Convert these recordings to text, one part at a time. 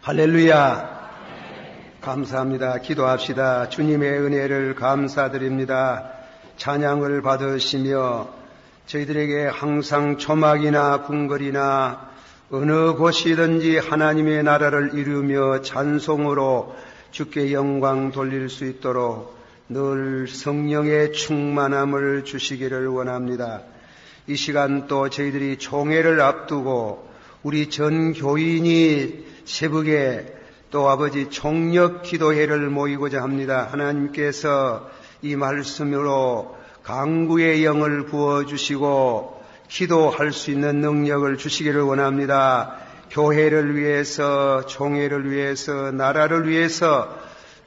할렐루야. 감사합니다. 기도합시다. 주님의 은혜를 감사드립니다. 찬양을 받으시며 저희들에게 항상 초막이나 궁궐이나 어느 곳이든지 하나님의 나라를 이루며 찬송으로 주께 영광 돌릴 수 있도록 늘 성령의 충만함을 주시기를 원합니다. 이 시간 또 저희들이 총회를 앞두고 우리 전 교인이 새벽에 또 아버지 총력 기도회를 모이고자 합니다. 하나님께서 이 말씀으로 강구의 영을 부어주시고 기도할 수 있는 능력을 주시기를 원합니다. 교회를 위해서, 총회를 위해서, 나라를 위해서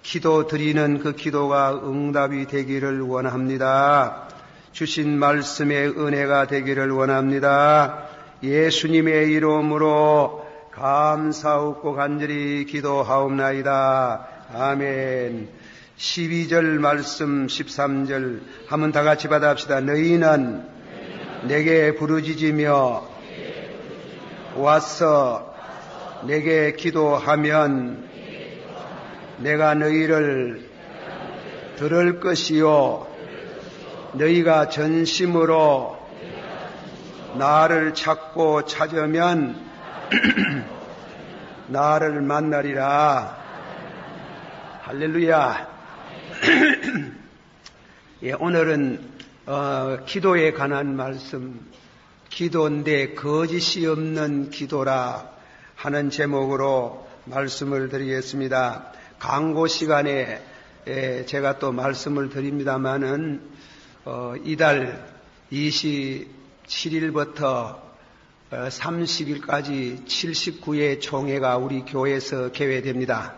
기도 드리는 그 기도가 응답이 되기를 원합니다. 주신 말씀의 은혜가 되기를 원합니다. 예수님의 이름으로 감사하고 간절히 기도하옵나이다. 아멘. 12절 말씀 13절 한번 다 같이 받아합시다. 너희는 내게 부르짖으며 와서 내게 기도하면 내가 너희를 들을 것이요 너희가 전심으로 나를 찾고 찾으면 나를 만나리라. 할렐루야. 예, 오늘은 기도에 관한 말씀, 기도인데 거짓이 없는 기도라 하는 제목으로 말씀을 드리겠습니다. 강고 시간에 제가 또 말씀을 드립니다마는 이달 27일부터 30일까지 79회 총회가 우리 교회에서 개회됩니다.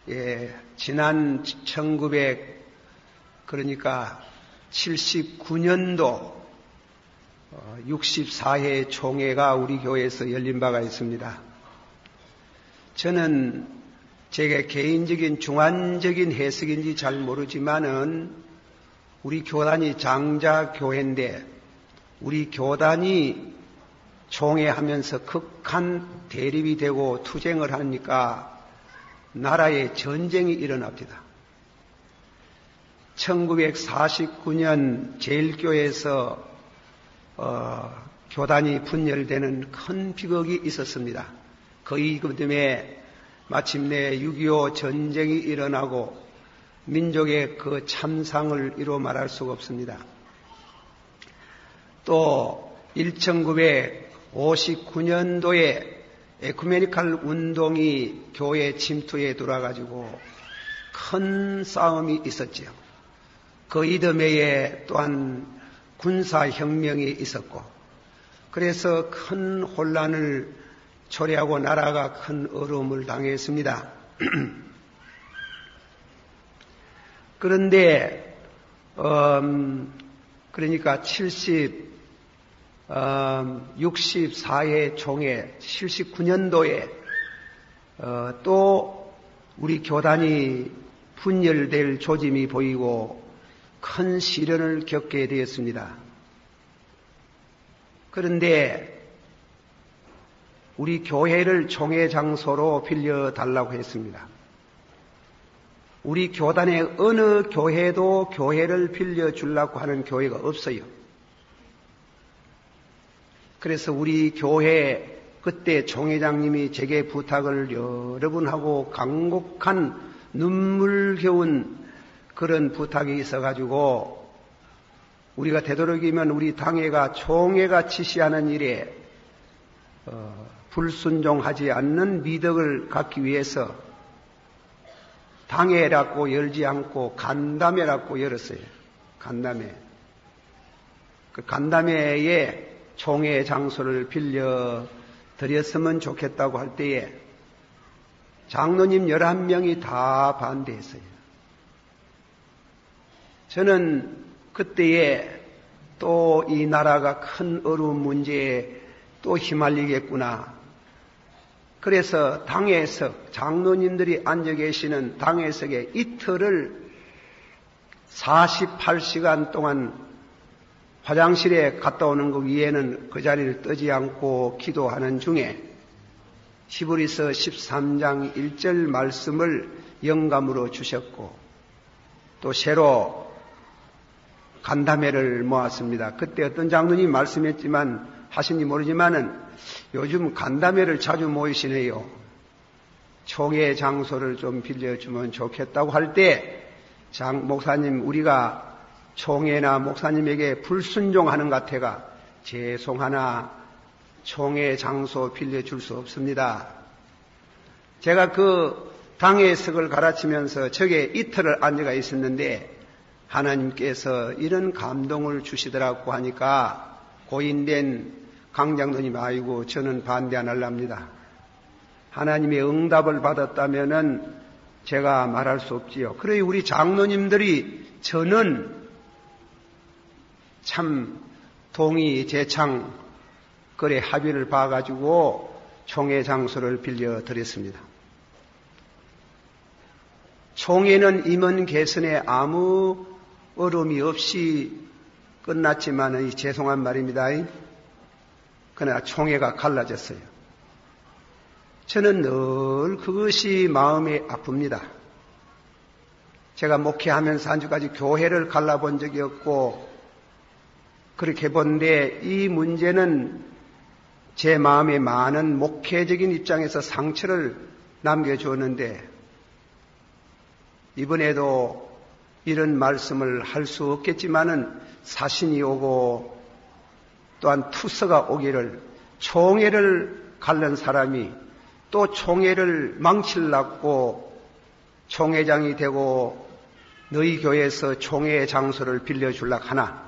예, 지난 79년도 64회 총회가 우리 교회에서 열린 바가 있습니다. 저는 제게 개인적인 중환적인 해석인지 잘 모르지만은 우리 교단이 장자교회인데 우리 교단이 총회하면서 극한 대립이 되고 투쟁을 하니까 나라에 전쟁이 일어납니다. 1949년 제일교회에서 교단이 분열되는 큰 비극이 있었습니다. 그 이듬해 마침내 6.25 전쟁이 일어나고 민족의 그 참상을 이루 말할 수가 없습니다. 또 1959년도에 에쿠메니칼 운동이 교회 침투에 들어와가지고 큰 싸움이 있었지요. 그 이듬해에 또한 군사혁명이 있었고 그래서 큰 혼란을 초래하고 나라가 큰 어려움을 당했습니다. 그런데 그러니까 64회 총회 79년도에 또 우리 교단이 분열될 조짐이 보이고 큰 시련을 겪게 되었습니다. 그런데 우리 교회를 총회 장소로 빌려달라고 했습니다. 우리 교단의 어느 교회도 교회를 빌려주려고 하는 교회가 없어요. 그래서 우리 교회 그때 총회장님이 제게 부탁을 여러 번 하고 간곡한 눈물겨운 그런 부탁이 있어가지고 우리가 되도록이면 우리 당회가 총회가 지시하는 일에 불순종하지 않는 미덕을 갖기 위해서 당회라고 열지 않고 간담회라고 열었어요. 간담회. 그 간담회에 총회 장소를 빌려 드렸으면 좋겠다고 할 때에 장로님 11명이 다 반대했어요. 저는 그때에 또 이 나라가 큰 어려운 문제에 또 휘말리겠구나. 그래서 당회석, 장로님들이 앉아 계시는 당회석에 이틀을 48시간 동안 화장실에 갔다 오는 것 위에는 그 자리를 뜨지 않고 기도하는 중에 히브리서 13장 1절 말씀을 영감으로 주셨고 또 새로 간담회를 모았습니다. 그때 어떤 장로님이 말씀했지만 하신지 모르지만은 요즘 간담회를 자주 모이시네요. 총회 장소를 좀 빌려주면 좋겠다고 할 때 목사님 우리가 총회나 목사님에게 불순종하는 것 같아가 죄송하나 총회 장소 빌려줄 수 없습니다. 제가 그 당회석을 가르치면서 저게 이틀을 앉아가 있었는데 하나님께서 이런 감동을 주시더라고 하니까 고인된 강장로님 아이고 저는 반대 안 하랍니다. 하나님의 응답을 받았다면은 제가 말할 수 없지요. 그래 우리 장로님들이 저는 참 동의 제창 거래 합의를 봐가지고 총회 장소를 빌려드렸습니다. 총회는 임원 개선에 아무 어려움이 없이 끝났지만 죄송한 말입니다. 그러나 총회가 갈라졌어요. 저는 늘 그것이 마음이 아픕니다. 제가 목회하면서 한주까지 교회를 갈라본 적이 없고 그렇게 본데 이 문제는 제 마음에 많은 목회적인 입장에서 상처를 남겨주었는데 이번에도 이런 말씀을 할 수 없겠지만은 사신이 오고 또한 투서가 오기를 총회를 갈른 사람이 또 총회를 망치려고 총회장이 되고 너희 교회에서 총회 장소를 빌려주려고 하나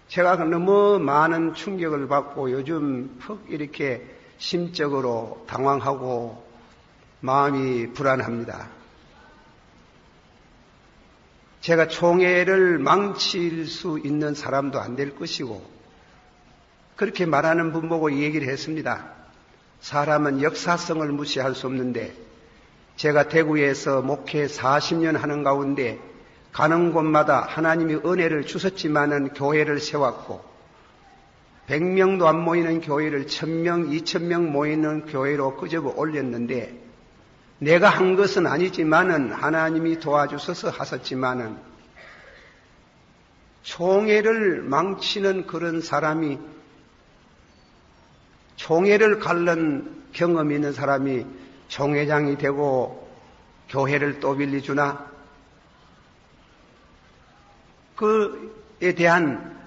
제가 너무 많은 충격을 받고 요즘 푹 이렇게 심적으로 당황하고 마음이 불안합니다. 제가 총회를 망칠 수 있는 사람도 안 될 것이고 그렇게 말하는 분 보고 얘기를 했습니다. 사람은 역사성을 무시할 수 없는데 제가 대구에서 목회 40년 하는 가운데 가는 곳마다 하나님이 은혜를 주셨지만은 교회를 세웠고 100명도 안 모이는 교회를 1000명, 2000명 모이는 교회로 끄집어 올렸는데 내가 한 것은 아니지만은 하나님이 도와주셔서 하셨지만은 총회를 망치는 그런 사람이 총회를 갈른 경험이 있는 사람이 총회장이 되고 교회를 또 빌려주나? 그에 대한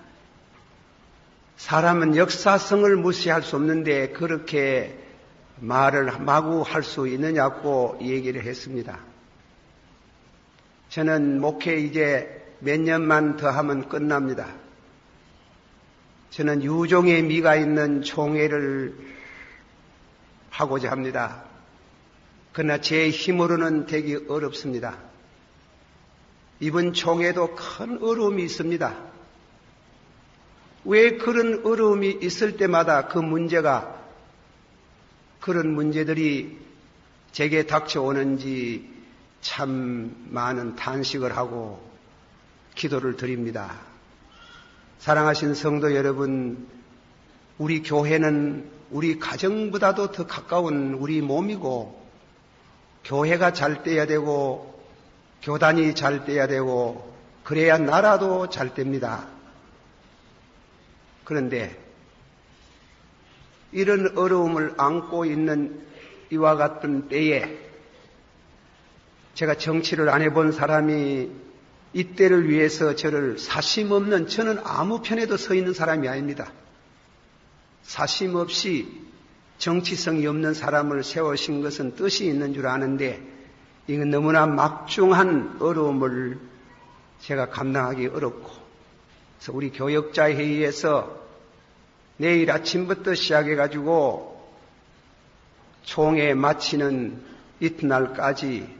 사람은 역사성을 무시할 수 없는데 그렇게 말을 마구 할 수 있느냐고 얘기를 했습니다. 저는 목회 이제 몇 년만 더 하면 끝납니다. 저는 유종의 미가 있는 총회를 하고자 합니다. 그러나 제 힘으로는 되기 어렵습니다. 이번 총회도 큰 어려움이 있습니다. 왜 그런 어려움이 있을 때마다 그 문제가 그런 문제들이 제게 닥쳐오는지 참 많은 탄식을 하고 기도를 드립니다. 사랑하신 성도 여러분, 우리 교회는 우리 가정보다도 더 가까운 우리 몸이고 교회가 잘 돼야 되고 교단이 잘 돼야 되고 그래야 나라도 잘 됩니다. 그런데 이런 어려움을 안고 있는 이와 같은 때에 제가 정치를 안 해본 사람이 이때를 위해서 저를 사심 없는 저는 아무 편에도 서 있는 사람이 아닙니다. 사심 없이 정치성이 없는 사람을 세우신 것은 뜻이 있는 줄 아는데 이건 너무나 막중한 어려움을 제가 감당하기 어렵고 그래서 우리 교역자회의에서 내일 아침부터 시작해가지고 총회 마치는 이튿날까지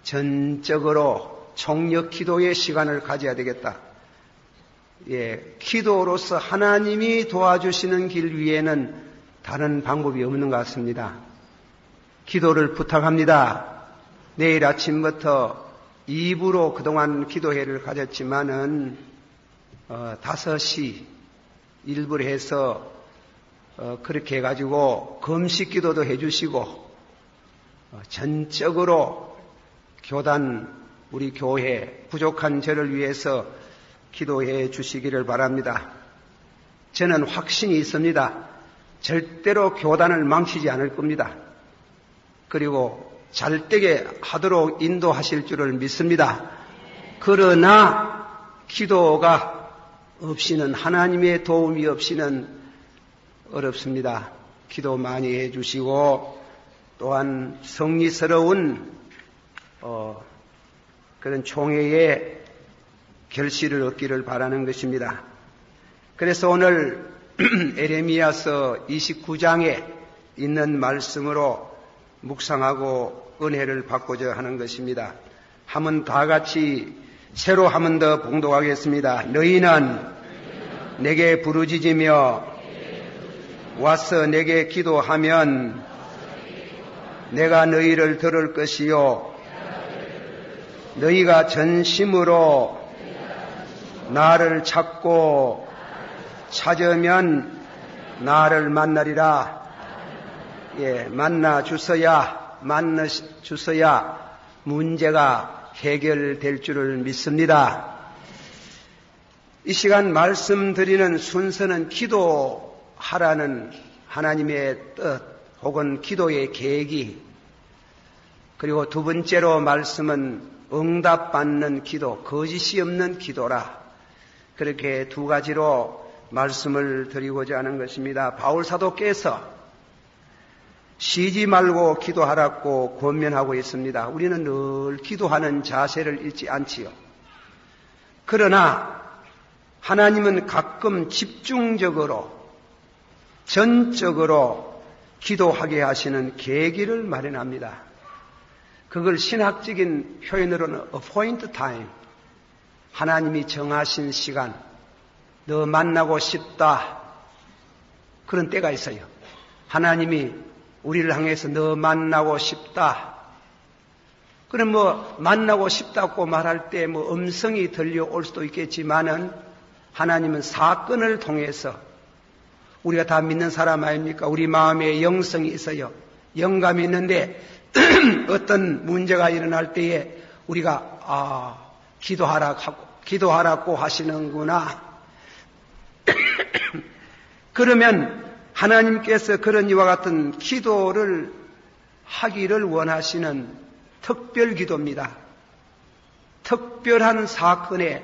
전적으로 총력 기도의 시간을 가져야 되겠다. 기도로서 하나님이 도와주시는 길 위에는 다른 방법이 없는 것 같습니다. 기도를 부탁합니다. 내일 아침부터 2부로 그동안 기도회를 가졌지만은 5시 1부를 해서 그렇게 해가지고 금식 기도도 해주시고 전적으로 교단 우리 교회 부족한 저를 위해서 기도해 주시기를 바랍니다. 저는 확신이 있습니다. 절대로 교단을 망치지 않을 겁니다. 그리고 잘되게 하도록 인도하실 줄을 믿습니다. 그러나 기도가 없이는, 하나님의 도움이 없이는 어렵습니다. 기도 많이 해주시고 또한 성리스러운 그런 총회의 결실을 얻기를 바라는 것입니다. 그래서 오늘 에레미야서 29장에 있는 말씀으로 묵상하고 은혜를 받고자 하는 것입니다. 한번 다 같이 새로 한 번 더 봉독하겠습니다. 너희는 내게 부르짖으며 와서 내게 기도하면 내가 너희를 들을 것이요 너희가 전심으로 나를 찾고 찾으면 나를 만나리라. 만나 주서야 문제가 해결될 줄을 믿습니다. 이 시간 말씀드리는 순서는 기도하라는 하나님의 뜻 혹은 기도의 계기, 그리고 두 번째로 말씀은 응답받는 기도, 거짓이 없는 기도라. 그렇게 두 가지로 말씀을 드리고자 하는 것입니다. 바울 사도께서 쉬지 말고 기도하라고 권면하고 있습니다. 우리는 늘 기도하는 자세를 잃지 않지요. 그러나 하나님은 가끔 집중적으로, 전적으로 기도하게 하시는 계기를 마련합니다. 그걸 신학적인 표현으로는 appoint time, 하나님이 정하신 시간, 너 만나고 싶다, 그런 때가 있어요. 하나님이 우리를 향해서 너 만나고 싶다. 그럼 만나고 싶다고 말할 때 음성이 들려올 수도 있겠지만은 하나님은 사건을 통해서, 우리가 다 믿는 사람 아닙니까? 우리 마음에 영성이 있어요. 영감이 있는데 어떤 문제가 일어날 때에 우리가 기도하라고 하시는구나. 그러면 하나님께서 그런 이와 같은 기도를 하기를 원하시는 특별 기도입니다. 특별한 사건에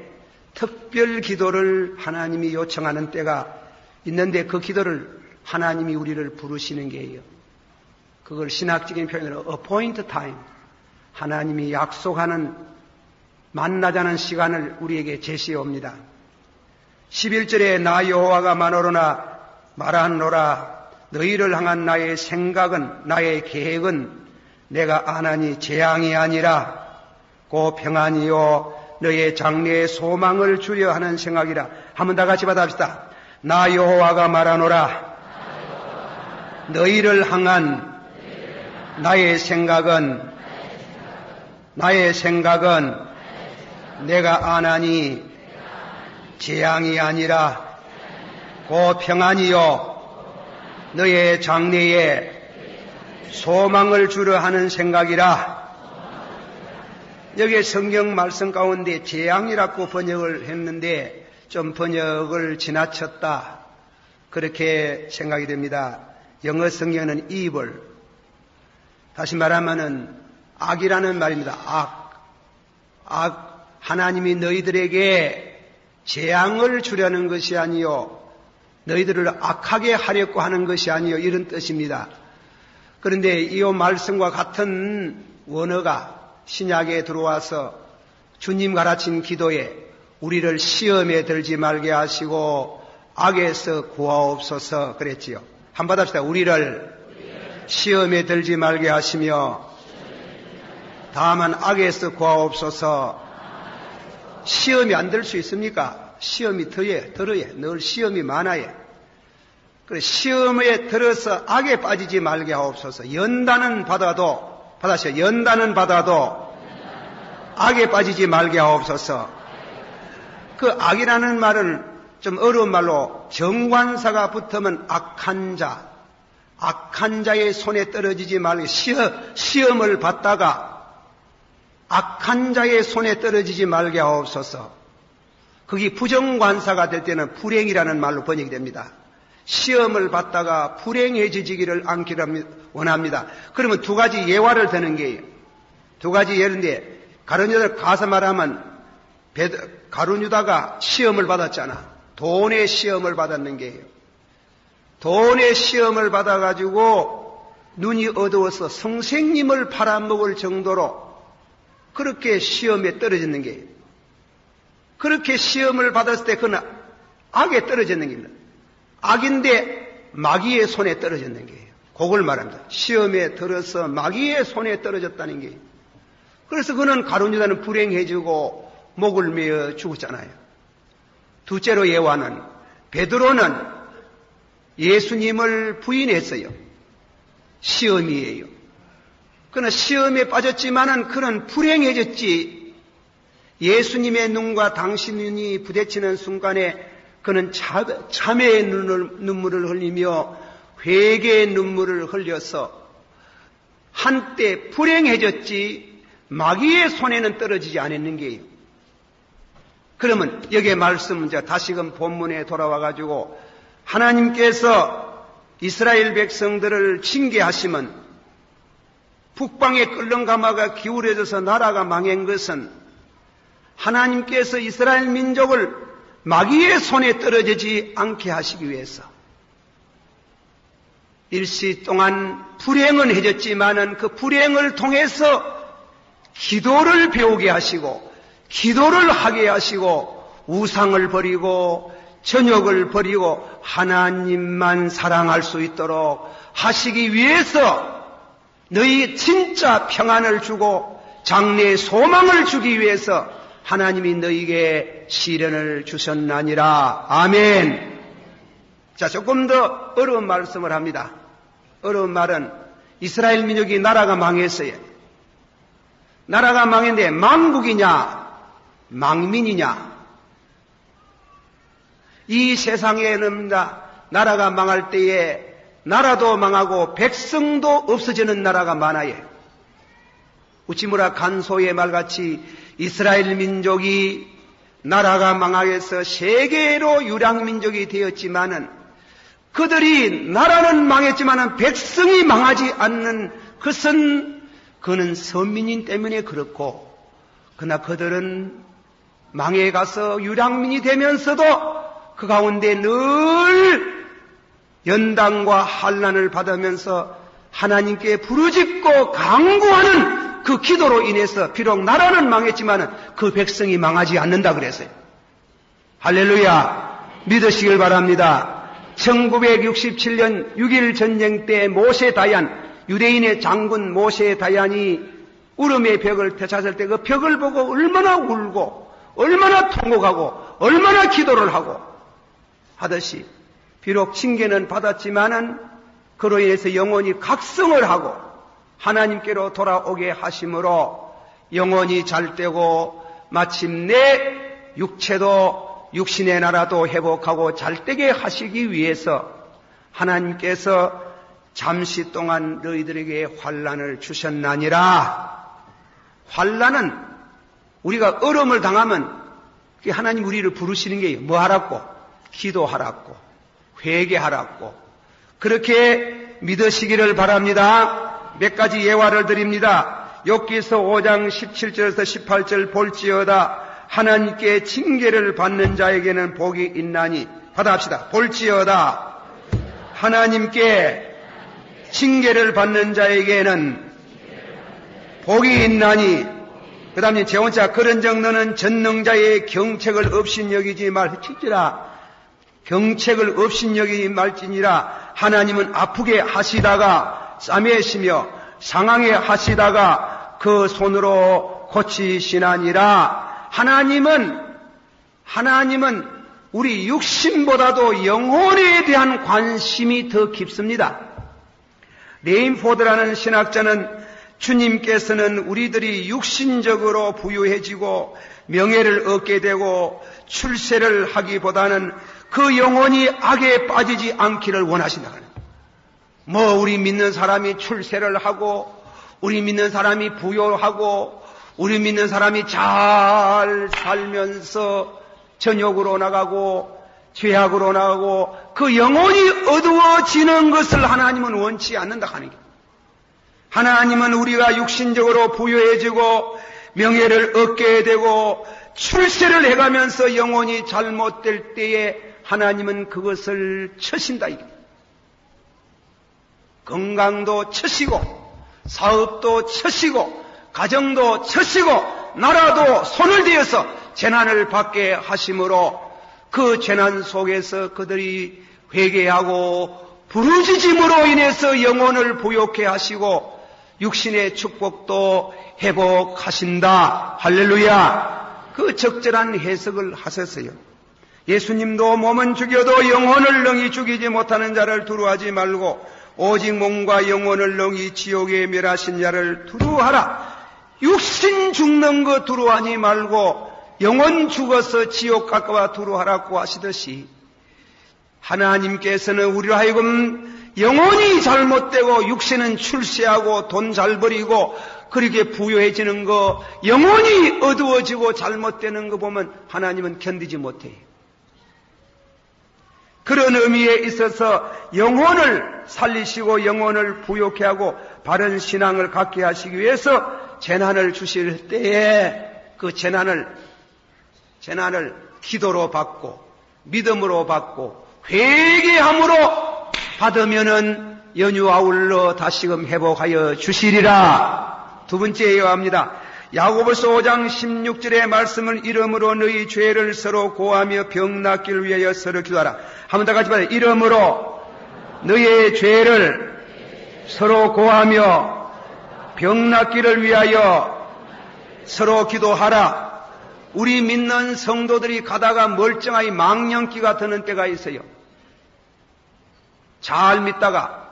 특별 기도를 하나님이 요청하는 때가 있는데 그 기도를 하나님이 우리를 부르시는 게예요. 그걸 신학적인 표현으로 appoint time, 하나님이 약속하는 만나자는 시간을 우리에게 제시해 옵니다. 11절에 나 여호와가 만오로나 말하노라. 너희를 향한 나의 생각은, 나의 계획은 내가 아나니 재앙이 아니라 고 평안이요 너의 장래의 소망을 주려 하는 생각이라. 한번 다 같이 받아봅시다. 나 여호와가 말하노라. 너희를 향한 나의 생각은 내가 아나니 재앙이 아니라 고 평안이요 너의 장래에 소망을 주려 하는 생각이라. 여기 성경 말씀 가운데 재앙이라고 번역을 했는데 좀 번역을 지나쳤다, 그렇게 생각이 됩니다. 영어 성경은 evil, 다시 말하면은 악이라는 말입니다. 악. 하나님이 너희들에게 재앙을 주려는 것이 아니요 너희들을 악하게 하려고 하는 것이 아니요, 이런 뜻입니다. 그런데 이 말씀과 같은 원어가 신약에 들어와서 주님 가르친 기도에 우리를 시험에 들지 말게 하시고 악에서 구하옵소서 그랬지요. 한번 받읍시다. 우리를 시험에 들지 말게 하시며 다만 악에서 구하옵소서. 시험이 안 들 수 있습니까? 시험이 들어야 늘 시험이 많아요. 그래, 시험에 들어서 악에 빠지지 말게 하옵소서. 연단은 받아도 악에 빠지지 말게 하옵소서. 그 악이라는 말을 좀 어려운 말로 정관사가 붙으면 악한 자의 손에 떨어지지 말고 시험을 받다가 악한 자의 손에 떨어지지 말게 하옵소서. 거기 부정관사가 될 때는 불행이라는 말로 번역이 됩니다. 시험을 받다가 불행해지기를 않기를 원합니다. 그러면 두 가지 예화를 드는 게요. 두 가지 예인데 가룟유다를 가서 말하면 가룟유다가 시험을 받았잖아. 돈의 시험을 받았는 게요. 돈의 시험을 받아가지고 눈이 어두워서 선생님을 팔아먹을 정도로 그렇게 시험에 떨어졌는 게요. 그렇게 시험을 받았을 때 그는 악에 떨어졌는 겁니다. 악인데 마귀의 손에 떨어졌는 게요. 그걸 말합니다. 시험에 들어서 마귀의 손에 떨어졌다는 게요. 그래서 그는 가룟유다는 불행해지고 목을 메어 죽었잖아요. 둘째로 예화는 베드로는 예수님을 부인했어요. 시험이에요. 그러나 시험에 빠졌지만은 그는 불행해졌지. 예수님의 눈과 당신 눈이 부딪히는 순간에 그는 참회의 눈물을 흘리며 회개의 눈물을 흘려서 한때 불행해졌지 마귀의 손에는 떨어지지 않았는 게요. 그러면 여기에 말씀 이제 다시금 본문에 돌아와가지고 하나님께서 이스라엘 백성들을 징계하시면 북방의 끓는 가마가 기울어져서 나라가 망한 것은 하나님께서 이스라엘 민족을 마귀의 손에 떨어지지 않게 하시기 위해서 일시 동안 불행은 해졌지만은 그 불행을 통해서 기도를 배우게 하시고 기도를 하게 하시고 우상을 버리고 전욕을 버리고 하나님만 사랑할 수 있도록 하시기 위해서 너희 진짜 평안을 주고 장래의 소망을 주기 위해서 하나님이 너희에게 시련을 주셨나니라. 아멘. 자, 조금 더 어려운 말씀을 합니다. 어려운 말은 이스라엘 민족이 나라가 망했어요. 나라가 망했는데 망국이냐 망민이냐. 이 세상에는 나라가 망할 때에 나라도 망하고 백성도 없어지는 나라가 많아요. 우치무라 간소의 말같이 이스라엘 민족이 나라가 망하여서 세계로 유랑민족이 되었지만은 그들이 나라는 망했지만은 백성이 망하지 않는 것은 그는 선민인 때문에 그렇고 그러나 그들은 망해가서 유랑민이 되면서도 그 가운데 늘 연단과 환난을 받으면서 하나님께 부르짖고 간구하는 그 기도로 인해서 비록 나라는 망했지만 그 백성이 망하지 않는다 그랬어요. 할렐루야. 믿으시길 바랍니다. 1967년 6.1 전쟁 때 모세 다얀, 유대인의 장군 모세 다얀이 울음의 벽을 펴찼을 때 그 벽을 보고 얼마나 울고 얼마나 통곡하고 얼마나 기도를 하고 하듯이 비록 징계는 받았지만은 그로 인해서 영혼이 각성을 하고 하나님께로 돌아오게 하심으로 영혼이 잘되고 마침내 육체도 육신의 나라도 회복하고 잘되게 하시기 위해서 하나님께서 잠시 동안 너희들에게 환난을 주셨나니라. 환난은 우리가 어려움을 당하면 하나님 우리를 부르시는 게 뭐 하라고? 기도하라고, 회개하라고. 그렇게 믿으시기를 바랍니다. 몇 가지 예화를 드립니다. 욥기서 5장 17절에서 18절 볼지어다 하나님께 징계를 받는 자에게는 복이 있나니. 받아합시다. 볼지어다 하나님께 징계를 받는 자에게는 복이 있나니. 그 다음에 제원자 그런즉 너는 전능자의 경책을 업신여기지 말지니라. 경책을 업신여기지 말지니라. 하나님은 아프게 하시다가 싸매시며 상하게 하시다가 그 손으로 고치시나니라. 하나님은 우리 육신보다도 영혼에 대한 관심이 더 깊습니다. 레인포드라는 신학자는 주님께서는 우리들이 육신적으로 부유해지고 명예를 얻게 되고 출세를 하기보다는 그 영혼이 악에 빠지지 않기를 원하신다. 우리 믿는 사람이 출세를 하고, 우리 믿는 사람이 부요하고, 우리 믿는 사람이 잘 살면서 전욕으로 나가고, 죄악으로 나가고, 그 영혼이 어두워지는 것을 하나님은 원치 않는다 하는 게. 하나님은 우리가 육신적으로 부유해지고, 명예를 얻게 되고, 출세를 해가면서 영혼이 잘못될 때에 하나님은 그것을 쳐신다 이게. 건강도 쳐시고, 사업도 쳐시고, 가정도 쳐시고, 나라도 손을 대어서 재난을 받게 하심으로 그 재난 속에서 그들이 회개하고 부르짖음으로 인해서 영혼을 부욕해 하시고 육신의 축복도 회복하신다. 할렐루야. 그 적절한 해석을 하셨어요. 예수님도 몸은 죽여도 영혼을 능히 죽이지 못하는 자를 두려워하지 말고 오직 몸과 영혼을 능히 지옥에 멸하신 자를 두려워하라. 육신 죽는 거 두려워하지 말고 영혼 죽어서 지옥 갈까봐 두려워하라고 하시듯이 하나님께서는 우리로 하여금 영혼이 잘못되고 육신은 출세하고 돈 잘 벌이고 그렇게 부유해지는 거, 영혼이 어두워지고 잘못되는 거 보면 하나님은 견디지 못해요. 그런 의미에 있어서 영혼을 살리시고 영혼을 부욕해 하고 바른 신앙을 갖게 하시기 위해서 재난을 주실 때에 그 재난을 기도로 받고 믿음으로 받고 회개함으로 받으면은 연유 아울러 다시금 회복하여 주시리라. 두 번째 예언합니다. 야고보서 5장 16절의 말씀을 이름으로 너희 죄를 서로 고하며 병 낫기를 위하여 서로 기도하라. 한 번 더 같이 말해요. 이름으로 너희의 죄를 서로 고하며 병 낫기를 위하여 서로 기도하라. 우리 믿는 성도들이 가다가 멀쩡하게 망령기가 드는 때가 있어요. 잘 믿다가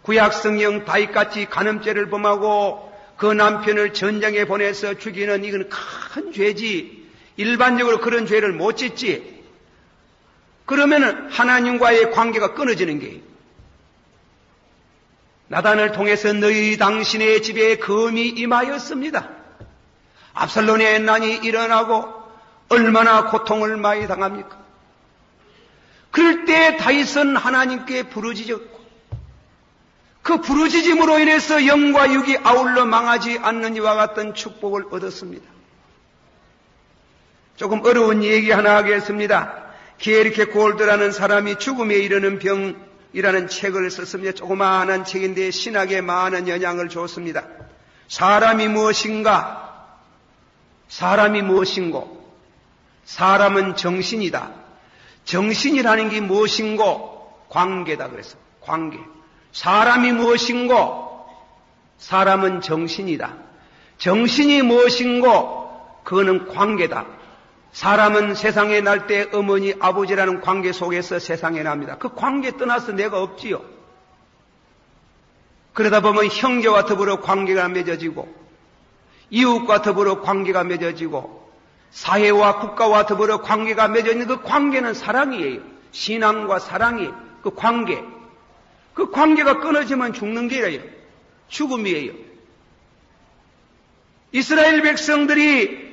구약성경 다윗같이 간음죄를 범하고 그 남편을 전쟁에 보내서 죽이는 이건 큰 죄지. 일반적으로 그런 죄를 못 짓지. 그러면은 하나님과의 관계가 끊어지는 게예요. 나단을 통해서 너희 당신의 집에 검이 임하였습니다. 압살롬의 난이 일어나고 얼마나 고통을 많이 당합니까? 그럴 때 다윗은 하나님께 부르짖었고 그 부르짖음으로 인해서 영과 육이 아울러 망하지 않는 이와 같은 축복을 얻었습니다. 조금 어려운 얘기 하나 하겠습니다. 게르케 골드라는 사람이 죽음에 이르는 병이라는 책을 썼습니다. 조그마한 책인데 신학에 많은 영향을 줬습니다. 사람이 무엇인가? 사람이 무엇인고? 사람은 정신이다. 정신이라는 게 무엇인고? 관계다 그래서 관계. 사람이 무엇인고? 사람은 정신이다. 정신이 무엇인고? 그거는 관계다. 사람은 세상에 날 때 어머니 아버지라는 관계 속에서 세상에 납니다. 그 관계 떠나서 내가 없지요. 그러다 보면 형제와 더불어 관계가 맺어지고 이웃과 더불어 관계가 맺어지고 사회와 국가와 더불어 관계가 맺어지는 그 관계는 사랑이에요. 신앙과 사랑이 그 관계. 그 관계가 끊어지면 죽는 게예요. 죽음이에요. 이스라엘 백성들이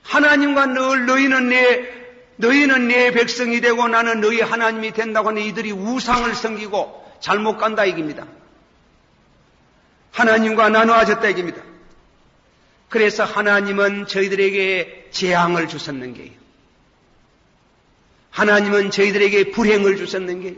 하나님과 늘 너희는 내 백성이 되고 나는 너희 하나님이 된다고 하는 이들이 우상을 섬기고 잘못 간다 이깁니다. 하나님과 나누어졌다 이깁니다. 그래서 하나님은 저희들에게 재앙을 주셨는 게예요. 하나님은 저희들에게 불행을 주셨는 게예요.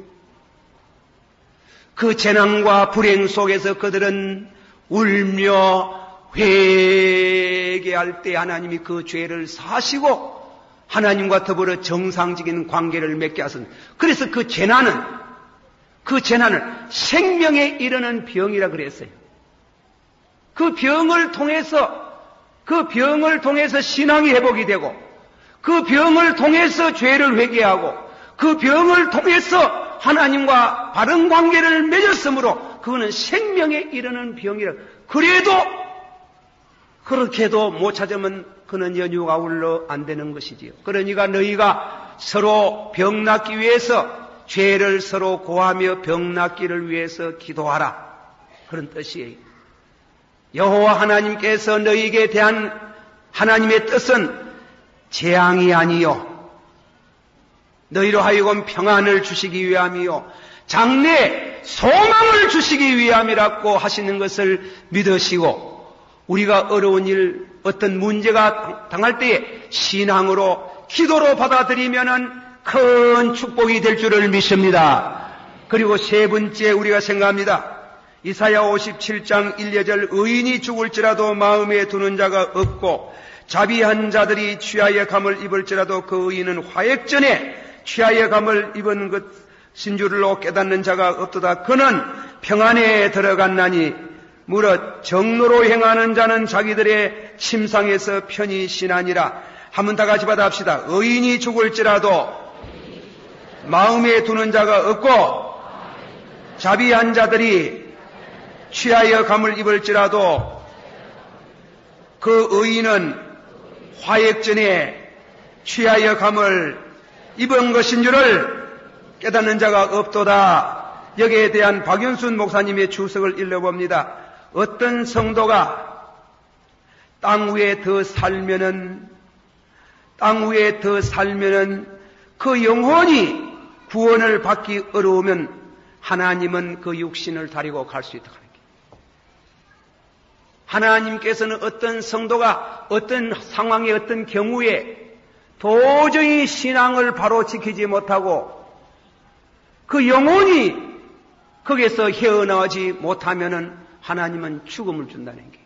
그 재난과 불행 속에서 그들은 울며 회개할 때 하나님이 그 죄를 사시고 하나님과 더불어 정상적인 관계를 맺게 하셨습니다. 그래서 그 재난을 생명에 이르는 병이라 그랬어요. 그 병을 통해서 신앙이 회복이 되고 그 병을 통해서 죄를 회개하고 그 병을 통해서 하나님과 바른 관계를 맺었으므로 그거는 생명에 이르는 병이라. 그래도 그렇게도 못 찾으면 그는 연유가 울러 안 되는 것이지요. 그러니까 너희가 서로 병 낫기 위해서 죄를 서로 고하며 병 낫기를 위해서 기도하라. 그런 뜻이에요. 여호와 하나님께서 너희에게 대한 하나님의 뜻은 재앙이 아니요 너희로 하여금 평안을 주시기 위함이요 장래 소망을 주시기 위함이라고 하시는 것을 믿으시고 우리가 어려운 일, 어떤 문제가 당할 때에 신앙으로 기도로 받아들이면은 큰 축복이 될 줄을 믿습니다. 그리고 세 번째 우리가 생각합니다. 이사야 57장 1절 의인이 죽을지라도 마음에 두는 자가 없고 자비한 자들이 취하의 감을 입을지라도 그 의인은 화액전에 취하의 감을 입은 것인 줄로 깨닫는 자가 없도다. 그는 평안에 들어갔나니 무릇 정로로 행하는 자는 자기들의 침상에서 편히 쉬나니라. 한번 다 같이 받아합시다. 의인이 죽을지라도 마음에 두는 자가 없고 자비한 자들이 취하여 감을 입을지라도 그 의인은 화액전에 취하여 감을 입은 것인 줄을 깨닫는 자가 없도다. 여기에 대한 박윤순 목사님의 주석을 읽어봅니다. 어떤 성도가 땅 위에 더 살면은 그 영혼이 구원을 받기 어려우면 하나님은 그 육신을 다리고 갈 수 있다. 하나님께서는 어떤 성도가 어떤 상황에 어떤 경우에 도저히 신앙을 바로 지키지 못하고 그 영혼이 거기에서 헤어나오지 못하면은 하나님은 죽음을 준다는 거예요.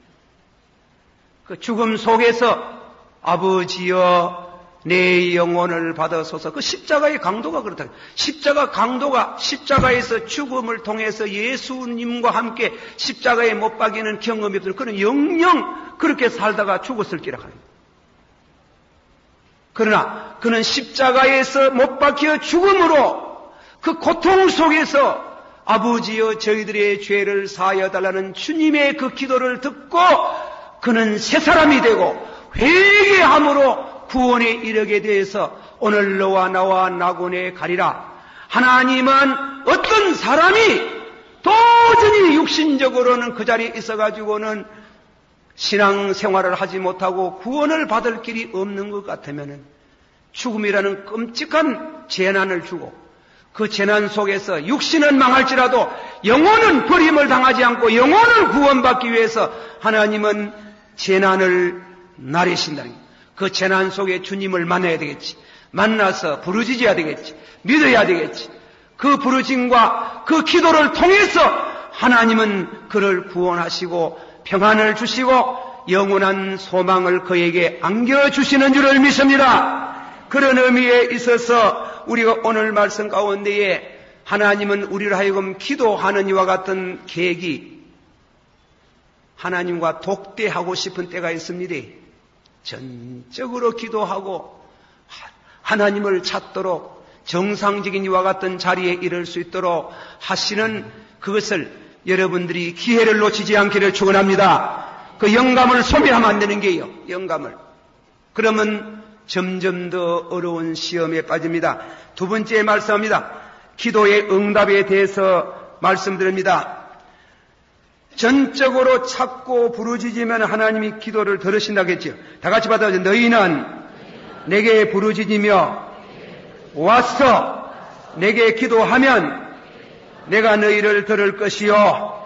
그 죽음 속에서 아버지여 내 영혼을 받아소서. 그 십자가의 강도가 그렇다. 십자가에서 죽음을 통해서 예수님과 함께 십자가에 못 박이는 경험이 없는 그는 영영 그렇게 살다가 죽었을 기라 하는 거예요. 그러나 그는 십자가에서 못 박혀 죽음으로 그 고통 속에서 아버지여 저희들의 죄를 사하여 달라는 주님의 그 기도를 듣고 그는 새 사람이 되고 회개함으로 구원에 이르게 되어서 오늘 너와 나와 낙원에 가리라. 하나님은 어떤 사람이 도저히 육신적으로는 그 자리에 있어가지고는 신앙생활을 하지 못하고 구원을 받을 길이 없는 것 같으면 죽음이라는 끔찍한 재난을 주고 그 재난 속에서 육신은 망할지라도 영혼은 버림을 당하지 않고 영혼을 구원받기 위해서 하나님은 재난을 나르신다는 거예요. 그 재난 속에 주님을 만나야 되겠지. 만나서 부르짖어야 되겠지. 믿어야 되겠지. 그 부르짖음과 그 기도를 통해서 하나님은 그를 구원하시고 평안을 주시고 영원한 소망을 그에게 안겨주시는 줄을 믿습니다. 그런 의미에 있어서 우리가 오늘 말씀 가운데에 하나님은 우리를 하여금 기도하는 이와 같은 계기, 하나님과 독대하고 싶은 때가 있습니다. 전적으로 기도하고 하나님을 찾도록 정상적인 이와 같은 자리에 이를 수 있도록 하시는 그것을 여러분들이 기회를 놓치지 않기를 축원합니다. 그 영감을 소멸하면 안 되는 게요. 영감을. 그러면 점점 더 어려운 시험에 빠집니다. 두 번째 말씀합니다. 기도의 응답에 대해서 말씀드립니다. 전적으로 찾고 부르짖으면 하나님이 기도를 들으신다겠지요. 다 같이 받아보세요. 너희는 내게 부르짖으며 와서 내게 기도하면 내가 너희를 들을 것이요.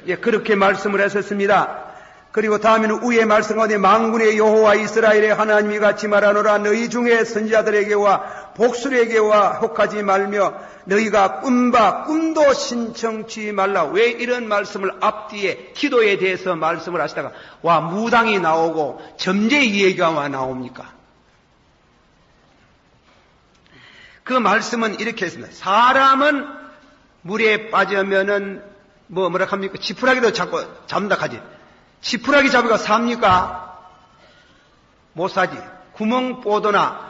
예, 그렇게 말씀을 했었습니다. 그리고 다음에는 위의 말씀 가운데 만군의 여호와 이스라엘의 하나님이 같이 말하노라. 너희 중에 선지자들에게와 복술에게와 혹하지 말며 너희가 꾼바 꿈도 신청치 말라. 왜 이런 말씀을 앞뒤에 기도에 대해서 말씀을 하시다가 와 무당이 나오고 점제 이야기가 나옵니까? 그 말씀은 이렇게 했습니다. 사람은 물에 빠지면은 뭐라 합니까? 지푸라기도 잡고 잡는다 하지. 지푸라기 잡으니까 삽니까? 못 사지. 구멍보도나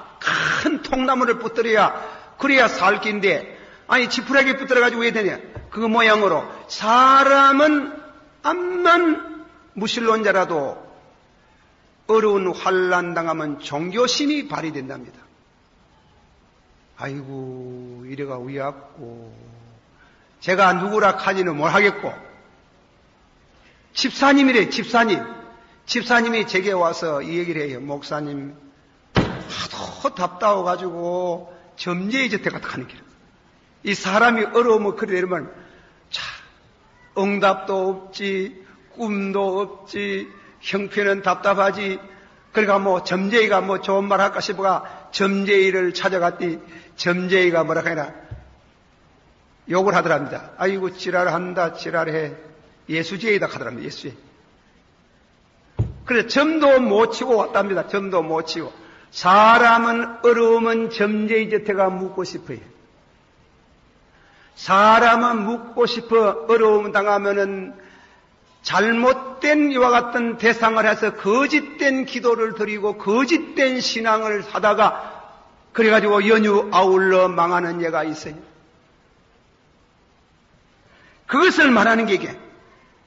큰 통나무를 붙들어야 그래야 살 긴데 아니 지푸라기 붙들어가지고 왜 되냐? 그 모양으로 사람은 암만 무신론자라도 어려운 환난 당하면 종교심이 발휘된답니다. 아이고 이래가 위압고 제가 누구라 하지는 못하겠고 집사님이래. 집사님이 제게 와서 이 얘기를 해요. 목사님 하도 답답해가지고 점재의저택 가는 길. 이 사람이 어려우면 그래 이러면 자 응답도 없지 꿈도 없지 형편은 답답하지. 그러니까 뭐 점재이가 뭐 좋은 말 할까 싶어가 점재이를 찾아갔더니 점재이가 뭐라 하나 욕을 하더랍니다. 아이고 지랄한다 지랄해. 예수제이다 하더랍니다. 예수제이. 그래서 점도 못 치고 왔답니다. 점도 못 치고. 사람은 어려우면 점재이 저태가 묻고 싶어요. 사람은 묻고 싶어. 어려움 당하면은 잘못된 이와 같은 대상을 해서 거짓된 기도를 드리고 거짓된 신앙을 하다가 그래가지고 연유 아울러 망하는 예가 있어요. 그것을 말하는 게 이게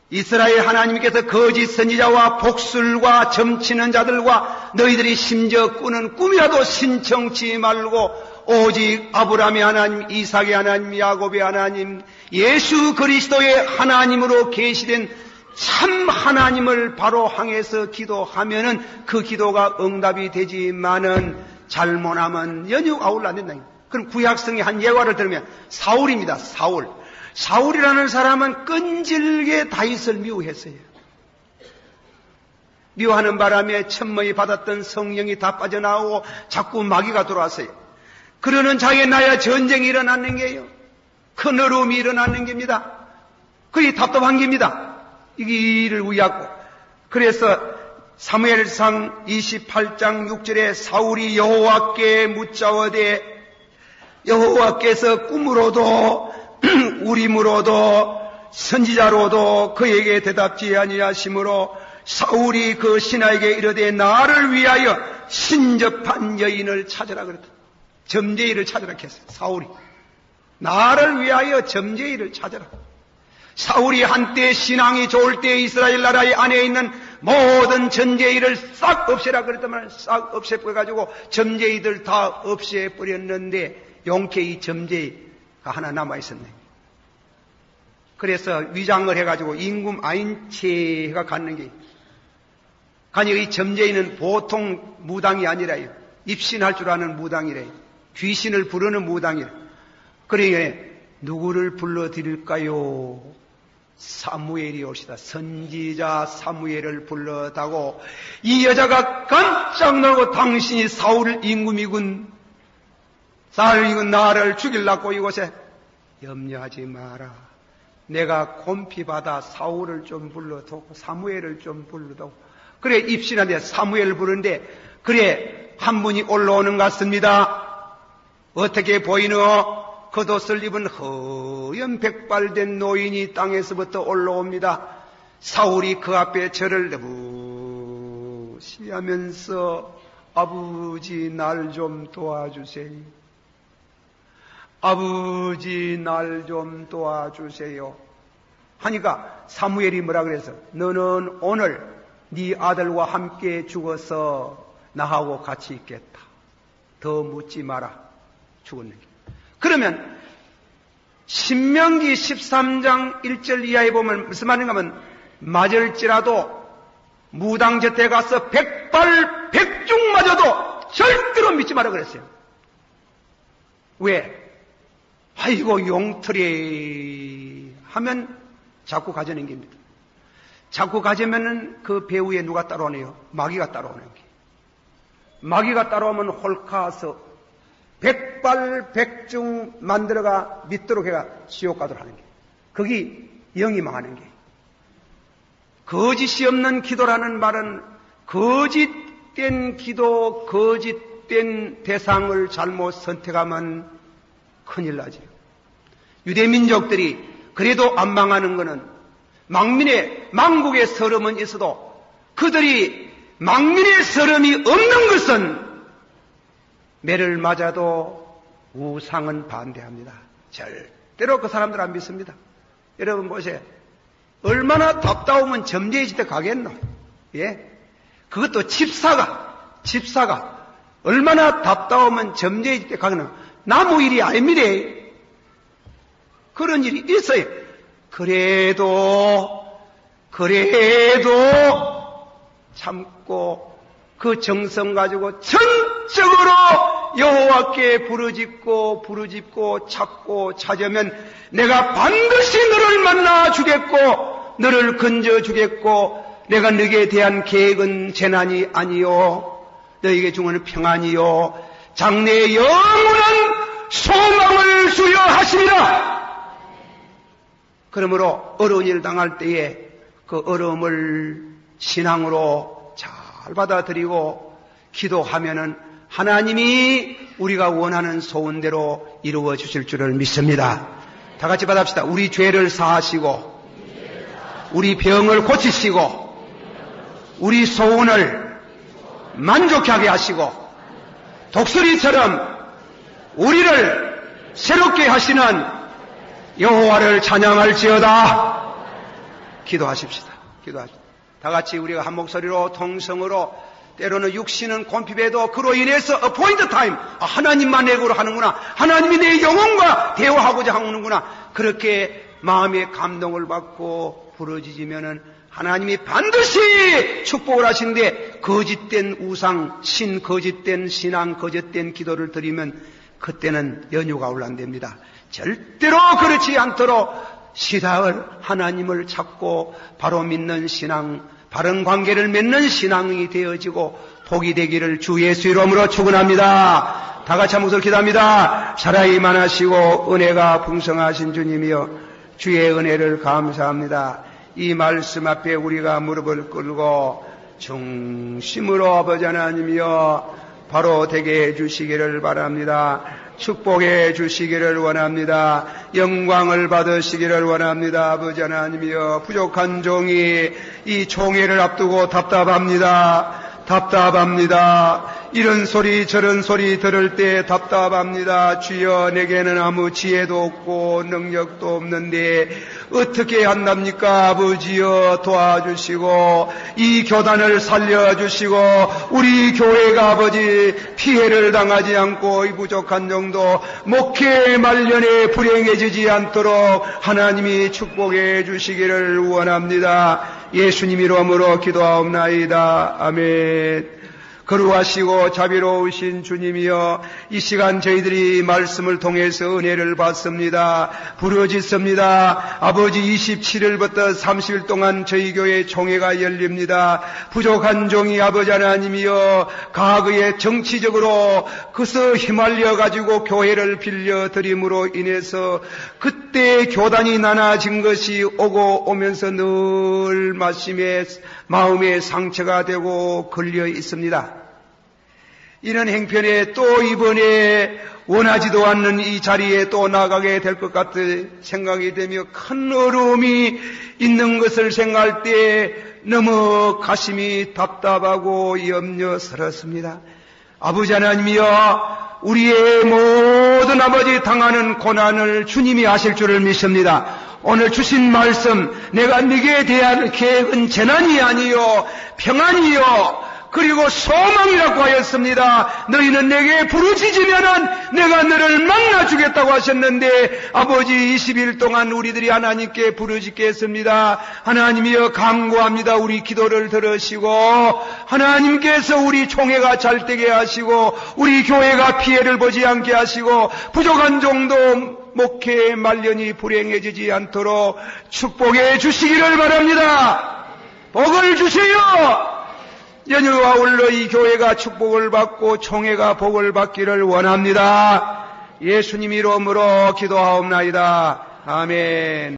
이스라엘 하나님께서 거짓 선지자와 복술과 점치는 자들과 너희들이 심지어 꾸는 꿈이라도 신청치 말고 오직 아브라함의 하나님, 이삭의 하나님, 야곱의 하나님, 예수 그리스도의 하나님으로 계시된 참 하나님을 바로 향해서 기도하면은 그 기도가 응답이 되지만은 잘못하면 연육 아울러 안 된다. 그럼 구약성의 한 예화를 들으면 사울입니다. 사울이라는 사람은 끈질게 다윗을 미워했어요. 미워하는 바람에 천명이 받았던 성령이 다 빠져나오고 자꾸 마귀가 들어왔어요. 그러는 자기의 나야 전쟁이 일어나는 게요. 큰 어려움이 일어나는 겁니다. 그게 답답한 겁니다. 이 일을 위하고. 그래서 사무엘상 28장 6절에 사울이 여호와께 묻자오되 여호와께서 꿈으로도 우림으로도 선지자로도 그에게 대답지 아니하시므로 사울이 그 신하에게 이르되 나를 위하여 신접한 여인을 찾으라 그랬다. 점재이를 찾으라 했어요. 사울이 나를 위하여 점재이를 찾으라. 사울이 한때 신앙이 좋을 때 이스라엘 나라의 안에 있는 모든 점재이를 싹 없애라 그랬더만 싹 없애버려가지고 점재이들 다 없애버렸는데 용케이 점재이가 하나 남아있었네. 그래서 위장을 해가지고 임금 아인체가 갖는 게 아니 이 점재이는 보통 무당이 아니라요. 입신할 줄 아는 무당이래요. 귀신을 부르는 무당이래. 그러니까 누구를 불러드릴까요? 사무엘이 오시다. 선지자 사무엘을 불러다고 이 여자가 깜짝 놀고 당신이 사울 임금이군. 사울이군 나를 죽일라고 이곳에. 염려하지 마라. 내가 곰피받아 사울을 좀 불러두고 사무엘을 좀 불러두고. 그래 입신한데 사무엘을 부르는데 그래 한 분이 올라오는 것 같습니다. 어떻게 보이노? 겉옷을 입은 허연 백발된 노인이 땅에서부터 올라옵니다. 사울이 그 앞에 절을 내부시하면서 아버지 날 좀 도와주세요. 아버지 날 좀 도와주세요. 하니까 사무엘이 뭐라 그래서 너는 오늘 네 아들과 함께 죽어서 나하고 같이 있겠다. 더 묻지 마라. 죽었는 게. 그러면 신명기 13장 1절 이하에 보면 무슨 말인가 하면 맞을지라도 무당저택에 가서 백발 백중마저도 절대로 믿지 마라 그랬어요. 왜? 아이고 용털이 하면 자꾸 가져는 겁니다. 자꾸 가져면은 그 배후에 누가 따라오네요? 마귀가 따라오는 게. 마귀가 따라오면 홀카서 백발 백중 만들어가 믿도록 해가 지옥 가도록 하는 게. 거기 영이 망하는 게. 거짓이 없는 기도라는 말은 거짓된 기도, 거짓된 대상을 잘못 선택하면 큰일 나죠. 유대민족들이 그래도 안 망하는 것은 망국의 서름은 있어도 그들이 망민의 서름이 없는 것은 매를 맞아도 우상은 반대합니다. 절대로 그 사람들 안 믿습니다. 여러분 보세요. 얼마나 답답하면 점재의지대 가겠노? 예? 그것도 집사가 얼마나 답답하면 점쟁이 때 가거나 나무 일이 아닙니다. 그런 일이 있어요. 그래도 참고 그 정성 가지고 전적으로 여호와께 부르짖고 찾으면 내가 반드시 너를 만나 주겠고 너를 건져 주겠고 내가 너에게 대한 계획은 재난이 아니요 너에게 주는 평안이요 장래의 영원한 소망을 주여 하십니다. 그러므로 어려운 일을 당할 때에 그 어려움을 신앙으로 잘 받아들이고 기도하면은 하나님이 우리가 원하는 소원대로 이루어 주실 줄을 믿습니다. 다 같이 받합시다. 우리 죄를 사하시고 우리 병을 고치시고 우리 소원을 만족하게 하시고 독수리처럼 우리를 새롭게 하시는 여호와를 찬양할지어다. 기도하십시다. 다 같이 우리가 한 목소리로 통성으로 때로는 육신은 곤핍해도 그로 인해서 appointed time 하나님만 내고로 하는구나. 하나님이 내 영혼과 대화하고자 하는구나. 그렇게 마음의 감동을 받고 부르짖으면은 하나님이 반드시 축복을 하시는데 거짓된 우상, 거짓된 신앙, 거짓된 기도를 드리면 그때는 연유가 올라온답니다. 절대로 그렇지 않도록 시다을 하나님을 찾고 바로 믿는 신앙, 바른 관계를 맺는 신앙이 되어지고 복이 되기를 주 예수 이름으로 축원합니다. 다 같이 한 목소리 기도합니다. 사랑이 많으시고 은혜가 풍성하신 주님이여 주의 은혜를 감사합니다. 이 말씀 앞에 우리가 무릎을 꿇고 중심으로 아버지 하나님이여 바로 되게 해주시기를 바랍니다. 축복해 주시기를 원합니다. 영광을 받으시기를 원합니다. 아버지 하나님이여 부족한 종이 이 총회를 앞두고 답답합니다. 이런 소리 저런 소리 들을 때 답답합니다. 주여 내게는 아무 지혜도 없고 능력도 없는데 어떻게 한답니까? 아버지여 도와주시고 이 교단을 살려주시고 우리 교회가 아버지 피해를 당하지 않고 이 부족한 정도 목회 말년에 불행해지지 않도록 하나님이 축복해 주시기를 원합니다. 예수님 이름으로 기도하옵나이다. 아멘. 거룩하시고 자비로우신 주님이여 이 시간 저희들이 말씀을 통해서 은혜를 받습니다. 부르짖습니다. 아버지 27일부터 30일 동안 저희 교회 총회가 열립니다. 부족한 종이 아버지 하나님이여 과거에 정치적으로 그서 휘말려 가지고 교회를 빌려드림으로 인해서 그때 교단이 나눠진 것이 오고 오면서 늘 마음에 상처가 되고 걸려 있습니다. 이런 행편에 또 이번에 원하지도 않는 이 자리에 또 나가게 될 것 같은 생각이 되며 큰 어려움이 있는 것을 생각할 때 너무 가슴이 답답하고 염려스럽습니다. 아버지 하나님이여 우리의 모든 아버지 당하는 고난을 주님이 아실 줄을 믿습니다. 오늘 주신 말씀 내가 네게 대한 계획은 재난이 아니요 평안이요 그리고 소망이라고 하였습니다. 너희는 내게 부르짖으면은 내가 너를 만나주겠다고 하셨는데 아버지 20일 동안 우리들이 하나님께 부르짖겠습니다. 하나님이여 간구합니다. 우리 기도를 들으시고 하나님께서 우리 총회가 잘 되게 하시고 우리 교회가 피해를 보지 않게 하시고 부족한 정도 목회 말년이 불행해지지 않도록 축복해 주시기를 바랍니다. 복을 주세요. 연휴와 올로 이 교회가 축복을 받고 총회가 복을 받기를 원합니다. 예수님 이름으로 기도하옵나이다. 아멘.